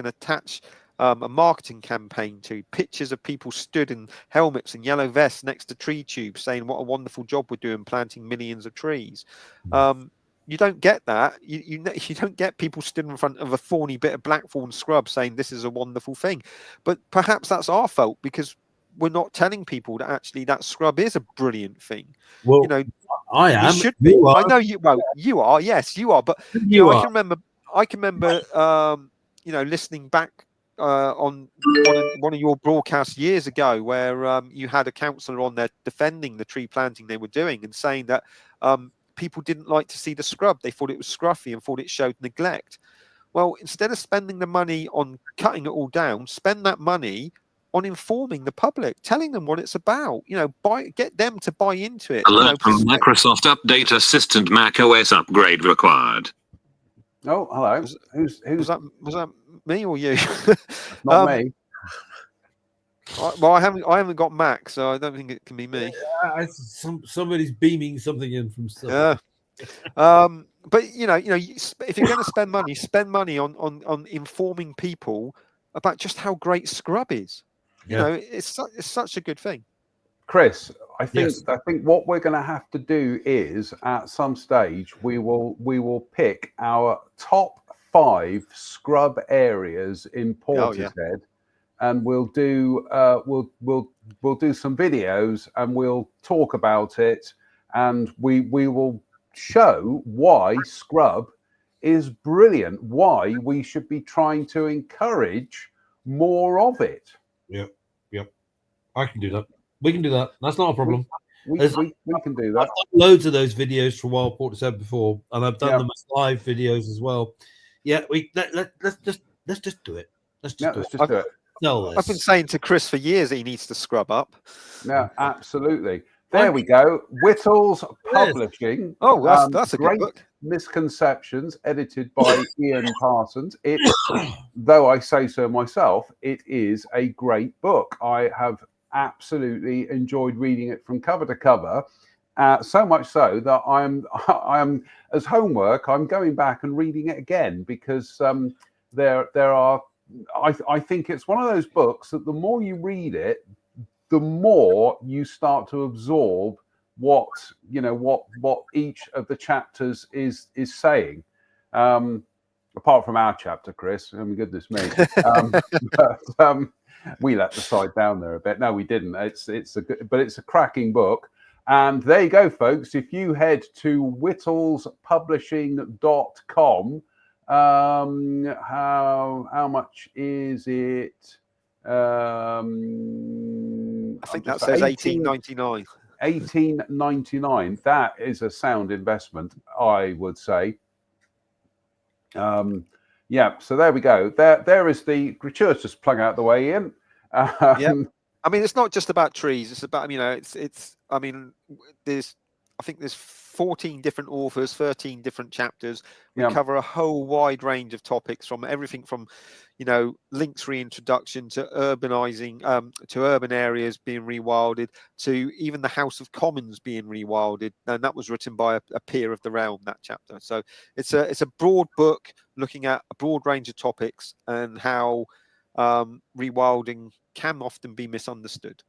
Speaker 3: attach a marketing campaign to, pictures of people stood in helmets and yellow vests next to tree tubes saying what a wonderful job we're doing planting millions of trees. You don't get that. You don't get people stood in front of a thorny bit of blackthorn scrub saying this is a wonderful thing. But perhaps that's our fault, because we're not telling people that actually that scrub is a brilliant thing.
Speaker 2: Well, I am.
Speaker 3: Should be. I know you. Well, you are. Yes, you are. But I can remember. Listening back on one of your broadcasts years ago, where you had a councillor on there defending the tree planting they were doing and saying that people didn't like to see the scrub. They thought it was scruffy and thought it showed neglect. Well, instead of spending the money on cutting it all down, spend that money on informing the public, telling them what it's about. Get them to buy into it.
Speaker 4: Alert from Microsoft Update Assistant Mac OS upgrade required.
Speaker 1: Oh, hello. Who's
Speaker 3: was that me or you?
Speaker 1: Not me.
Speaker 3: Well, I haven't got Mac, so I don't think it can be me.
Speaker 2: Somebody's beaming something in from stuff.
Speaker 3: Yeah. But if you're going to spend money on informing people about just how great scrub is. It's such a good thing.
Speaker 1: Chris, I think what we're going to have to do is, at some stage, we will pick our top 5 scrub areas in Portishead, and we'll do some videos and we'll talk about it, and we will show why scrub is brilliant, why we should be trying to encourage more of it.
Speaker 2: Yeah. I can do that. We can do that. That's not a problem.
Speaker 1: We
Speaker 2: There's-
Speaker 1: can do
Speaker 2: I've
Speaker 1: that.
Speaker 2: done loads of those videos for Wild Portishead before, and I've done
Speaker 1: Yeah.
Speaker 2: them as live videos as well. Yeah, let's just do it. Let's just
Speaker 1: Yeah,
Speaker 2: do
Speaker 1: let's
Speaker 2: it.
Speaker 1: just do it.
Speaker 2: Sell
Speaker 3: I've been
Speaker 2: this.
Speaker 3: saying to Chris for years that he needs to scrub up.
Speaker 1: Yeah, absolutely. There we go. Whittles Publishing.
Speaker 3: Oh, that's a good
Speaker 1: Great
Speaker 3: book.
Speaker 1: Misconceptions, edited by Ian Parsons. It, though I say so myself, it is a great book. I have absolutely enjoyed reading it from cover to cover. So much so that I'm as homework. I'm going back and reading it again because there are. I think it's one of those books that the more you read it, the more you start to absorb what each of the chapters is saying. Apart from our chapter, Chris. I mean, goodness me. But we let the side down there a bit. No, we didn't. It's a cracking book. And there you go, folks. If you head to whittlespublishing.com, how much is it?
Speaker 3: I think that says 18.99.
Speaker 1: 18.99. That is a sound investment, I would say. Yeah, so there we go. There is the gratuitous plug out the way, Ian.
Speaker 3: Yeah. I mean, it's not just about trees. It's about, it's. I mean, I think there's 14 different authors, 13 different chapters. We cover a whole wide range of topics, from everything from, links reintroduction to urbanizing, to urban areas being rewilded, to even the House of Commons being rewilded. And that was written by a peer of the realm, that chapter. So it's a broad book looking at a broad range of topics and how rewilding can often be misunderstood.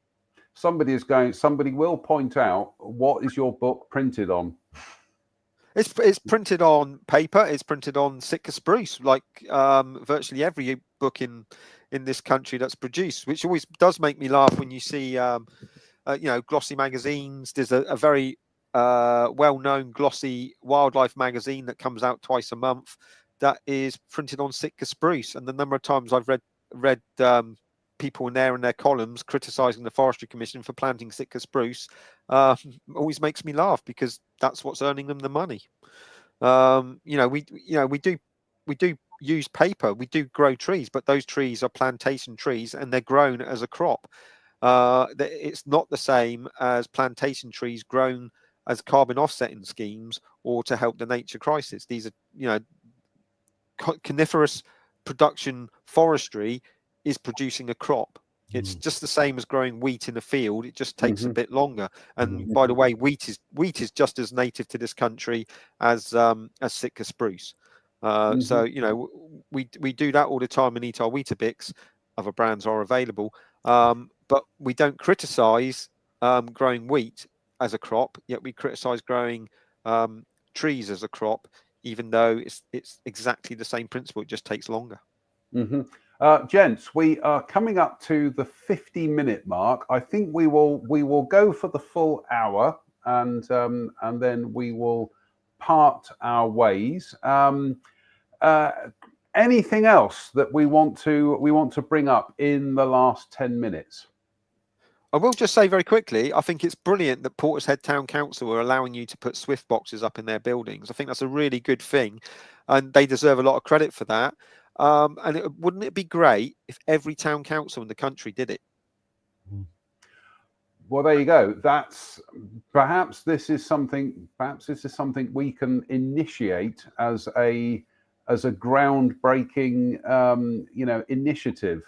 Speaker 1: Somebody will point out, what is your book printed on?
Speaker 3: It's printed on paper. It's printed on Sitka spruce, like virtually every book in this country that's produced, which always does make me laugh when you see glossy magazines. There's a very well-known glossy wildlife magazine that comes out twice a month that is printed on Sitka spruce, and the number of times I've read people in their columns criticizing the Forestry Commission for planting Sitka spruce always makes me laugh, because that's what's earning them the money. We do use paper, we do grow trees, but those trees are plantation trees and they're grown as a crop. It's not the same as plantation trees grown as carbon offsetting schemes or to help the nature crisis. These are, coniferous production forestry is producing a crop. It's just the same as growing wheat in a field. It just takes a bit longer. And by the way, wheat is just as native to this country as Sitka spruce. So we do that all the time and eat our Weetabix. Other brands are available, but we don't criticize growing wheat as a crop. Yet we criticize growing trees as a crop, even though it's exactly the same principle. It just takes longer.
Speaker 1: Gents, we are coming up to the 50-minute mark. I think we will go for the full hour, and then we will part our ways. Anything else that we want to bring up in the last 10 minutes?
Speaker 3: I will just say very quickly, I think it's brilliant that Portishead Town Council are allowing you to put Swift boxes up in their buildings. I think that's a really good thing, and they deserve a lot of credit for that. And wouldn't it be great if every town council in the country did it?
Speaker 1: Well, there you go. Perhaps this is something we can initiate as a groundbreaking initiative,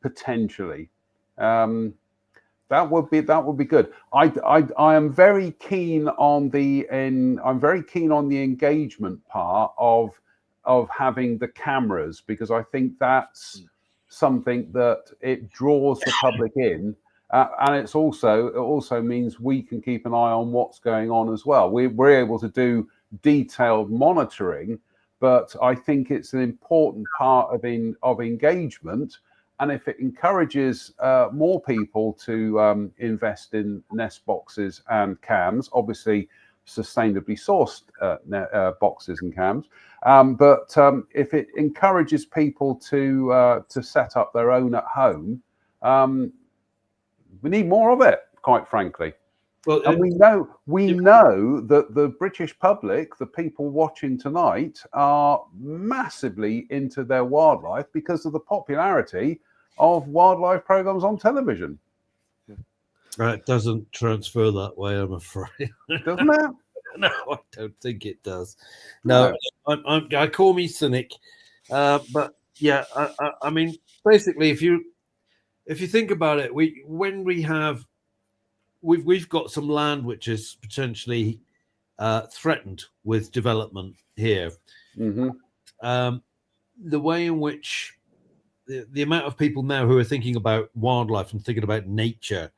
Speaker 1: potentially. That would be good. I am very keen on the engagement part of having the cameras, because I think that's something that it draws the public in, and it also means we can keep an eye on what's going on as well. We're able to do detailed monitoring, but I think it's an important part of engagement. And if it encourages more people to invest in nest boxes and cams, obviously sustainably sourced boxes and cams, but if it encourages people to set up their own at home, We need more of it, quite frankly.
Speaker 2: Well,
Speaker 1: And we know that the British public, the people watching tonight, are massively into their wildlife because of the popularity of wildlife programs on television.
Speaker 2: it doesn't transfer that way, I'm afraid.
Speaker 1: Doesn't it?
Speaker 2: No, I don't think it does. No, I call me cynic, but yeah, I mean, basically, if you think about it, we've got some land which is potentially threatened with development here.
Speaker 1: Mm-hmm.
Speaker 2: The way in which the amount of people now who are thinking about wildlife and thinking about nature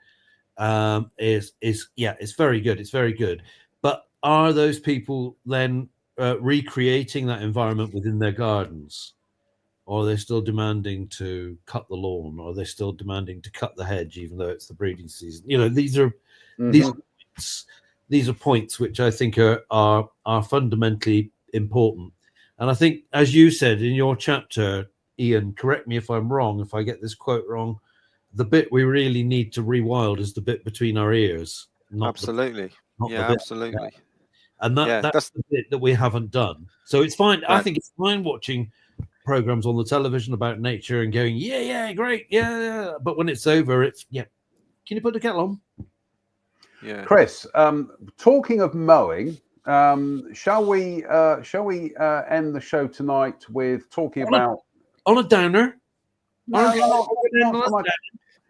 Speaker 2: is it's very good. It's very good. But are those people then recreating that environment within their gardens? Or are they still demanding to cut the lawn? Or are they still demanding to cut the hedge, even though it's the breeding season? You know, these are these are points which I think are fundamentally important. And I think, as you said in your chapter, Ian, correct me if I'm wrong, if I get this quote wrong, the bit we really need to rewild is the bit between our ears.
Speaker 3: Absolutely. Absolutely.
Speaker 2: And that's the bit that we haven't done. So it's fine. I think it's fine watching programs on the television about nature and going, yeah, great, yeah. But when it's over, it's can you put the kettle on?
Speaker 3: Yeah.
Speaker 1: Chris, talking of mowing, shall we end the show tonight with talking about
Speaker 2: on a downer?
Speaker 1: No,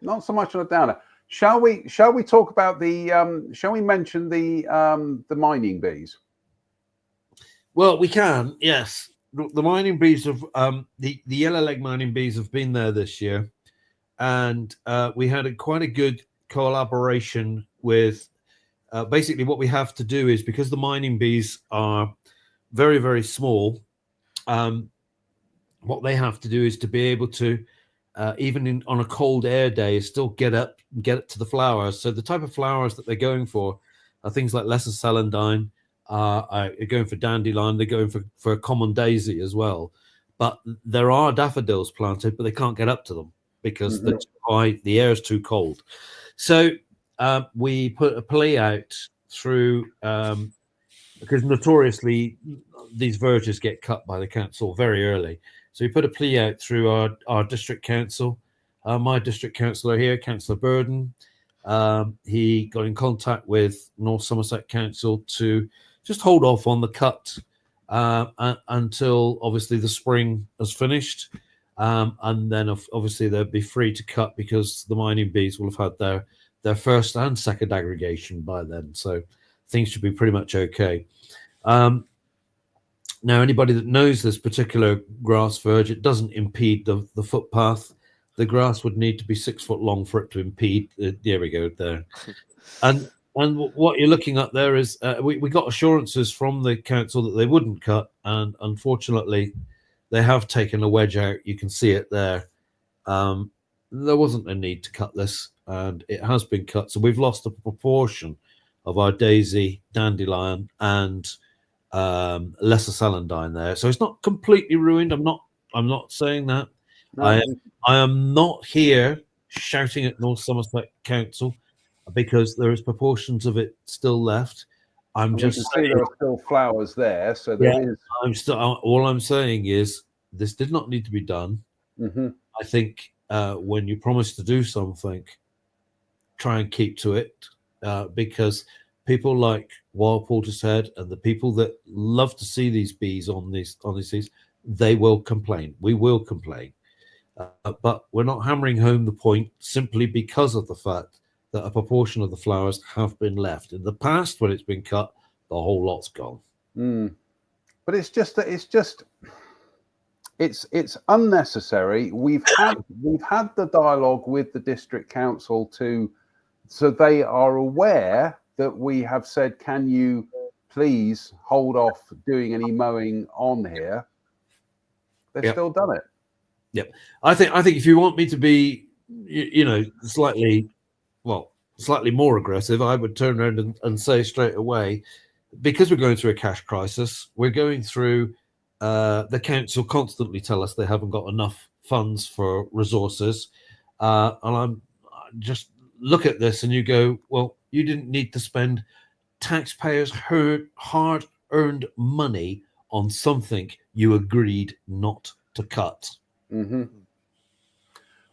Speaker 1: not so much on a downer. Shall we talk about the? Shall we mention the mining bees?
Speaker 2: Well, we can. Yes, the mining bees have the yellow leg mining bees have been there this year, and we had quite a good collaboration with. Basically, what we have to do is, because the mining bees are very, very small, what they have to do is to be able to, even on a cold air day, still get it to the flowers. So the type of flowers that they're going for are things like lesser celandine, are going for dandelion, they're going for common daisy as well. But there are daffodils planted, but they can't get up to them because they're too high, the air is too cold. So we put a plea out through, because notoriously these verges get cut by the council very early. So we put a plea out through our district council. My district councillor here, Councillor Burden, he got in contact with North Somerset Council to just hold off on the cut until obviously the spring has finished. And then obviously they'll be free to cut because the mining bees will have had their first and second aggregation by then. So things should be pretty much okay. Now, anybody that knows this particular grass verge, it doesn't impede the footpath. The grass would need to be 6 foot long for it to impede. There we go there. And what you're looking at there is we got assurances from the council that they wouldn't cut. And unfortunately, they have taken a wedge out. You can see it there. There wasn't a need to cut this, and it has been cut. So we've lost a proportion of our daisy, dandelion, and lesser celandine there. So it's not completely ruined. I'm not saying that.
Speaker 1: No.
Speaker 2: I am not here shouting at North Somerset Council because there is proportions of it still left. I'm just
Speaker 1: saying there are still flowers there, so there is.
Speaker 2: All I'm saying is this did not need to be done. I think when you promise to do something, try and keep to it, because people like Wild Portishead and the people that love to see these bees on these seeds, they will complain. We will complain, but we're not hammering home the point simply because of the fact that a proportion of the flowers have been left. In the past, when it's been cut, the whole lot's gone.
Speaker 1: But it's just that it's unnecessary. We've had the dialogue with the district council so they are aware that we have said, can you please hold off doing any mowing on here? They've still done it.
Speaker 2: Yep. I think if you want me to be, slightly more aggressive, I would turn around and say straight away, because we're going through a cash crisis, we're going through, the council constantly tell us they haven't got enough funds for resources. And I'm just look at this and you go, well, you didn't need to spend taxpayers' hard-earned money on something you agreed not to cut.
Speaker 1: Mm-hmm.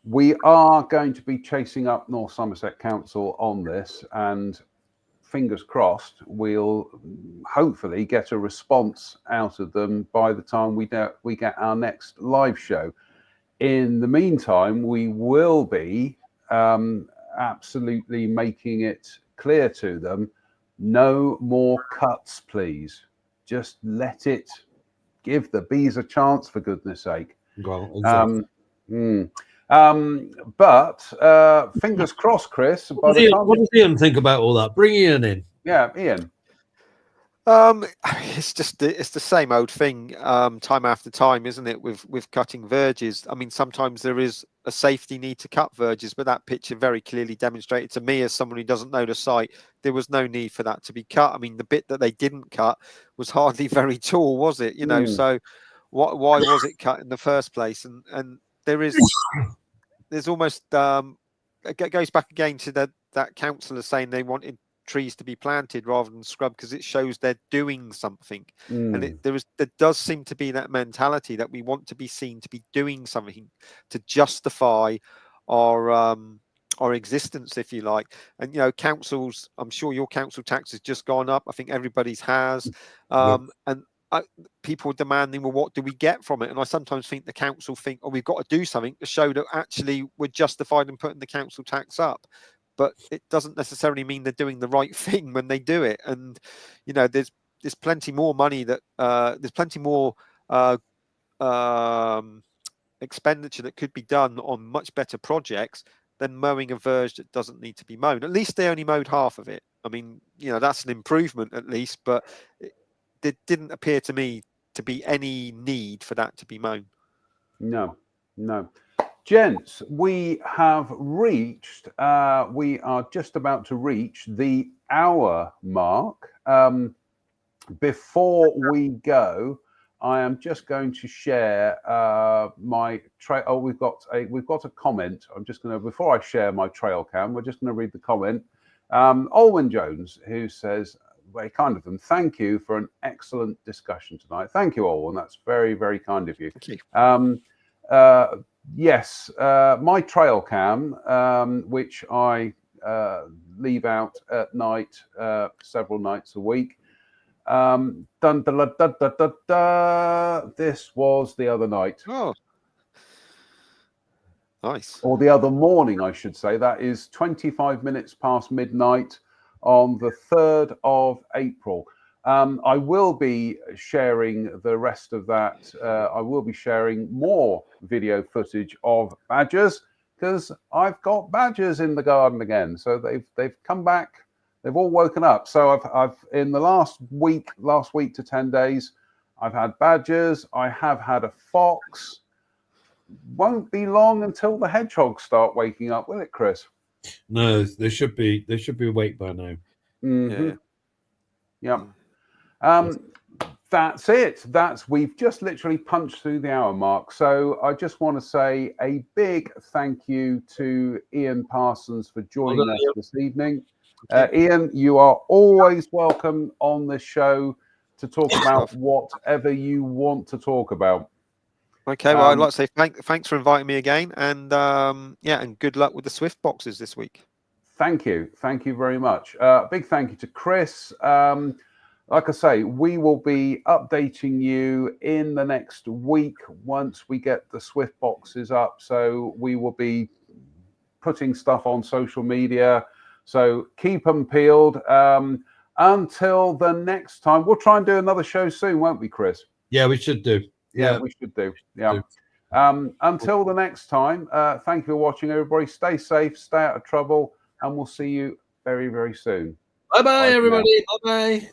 Speaker 1: We are going to be chasing up North Somerset Council on this, and fingers crossed, we'll hopefully get a response out of them by the time we get our next live show. In the meantime, we will be absolutely making it clear to them, no more cuts, please. Just let it, give the bees a chance, for goodness sake.
Speaker 2: Well, exactly.
Speaker 1: But fingers crossed, Chris.
Speaker 2: What does Ian think about all that? Bring Ian in.
Speaker 1: Yeah, Ian.
Speaker 3: It's the same old thing, time after time, isn't it? With cutting verges. I mean, sometimes there is a safety need to cut verges, but that picture very clearly demonstrated to me, as someone who doesn't know the site, there was no need for that to be cut. I mean, the bit that they didn't cut was hardly very tall, was it? You know, so why was it cut in the first place? And there's almost it goes back again to that councillor saying they wanted trees to be planted rather than scrub, because it shows they're doing something. And there does seem to be that mentality that we want to be seen to be doing something to justify our existence, if you like. And you know, councils, I'm sure your council tax has just gone up. I think everybody's has. And people demanding, well, what do we get from it? And I sometimes think the council think, oh, we've got to do something to show that actually we're justified in putting the council tax up. But it doesn't necessarily mean they're doing the right thing when they do it. And you know, there's plenty more money that there's plenty more expenditure that could be done on much better projects than mowing a verge that doesn't need to be mown. At least they only mowed half of it. I mean, you know, that's an improvement at least, but it didn't appear to me to be any need for that to be mown.
Speaker 1: No. Gents, we have reached, we are just about to reach the hour mark. Before we go, I am just going to share my trail. Oh, we've got a comment. I'm just going to, before I share my trail cam, we're just going to read the comment. Olwen Jones, who says, very kind of them, thank you for an excellent discussion tonight. Thank you, Olwen. That's very, very kind of you.
Speaker 3: Thank you.
Speaker 1: Yes, my trail cam, which I leave out at night, several nights a week. This was the other night.
Speaker 3: Oh, nice.
Speaker 1: Or the other morning, I should say. That is 25 minutes past midnight on the 3rd of April. I will be sharing the rest of that. I will be sharing more video footage of badgers, because I've got badgers in the garden again. So they've come back. They've all woken up. So I've in the last week to 10 days, I've had badgers. I have had a fox. Won't be long until the hedgehogs start waking up, will it, Chris?
Speaker 2: No, they should be awake by now.
Speaker 1: Mm-hmm. Yeah. That's it. We've just literally punched through the hour mark. So I just want to say a big thank you to Ian Parsons for joining us this evening. Ian, you are always welcome on this show to talk about whatever you want to talk about.
Speaker 3: Okay, well, I'd like to say thanks for inviting me again, and and good luck with the Swift boxes this week.
Speaker 1: Thank you very much. Big thank you to Chris. Like I say, we will be updating you in the next week once we get the Swift boxes up. So we will be putting stuff on social media. So keep them peeled. Until the next time, we'll try and do another show soon, won't we, Chris?
Speaker 2: Yeah, we should do.
Speaker 1: Yeah, we should do. Yeah. Until the next time, thank you for watching, everybody. Stay safe, stay out of trouble, and we'll see you very, very soon.
Speaker 2: Bye-bye, everybody. Bye-bye.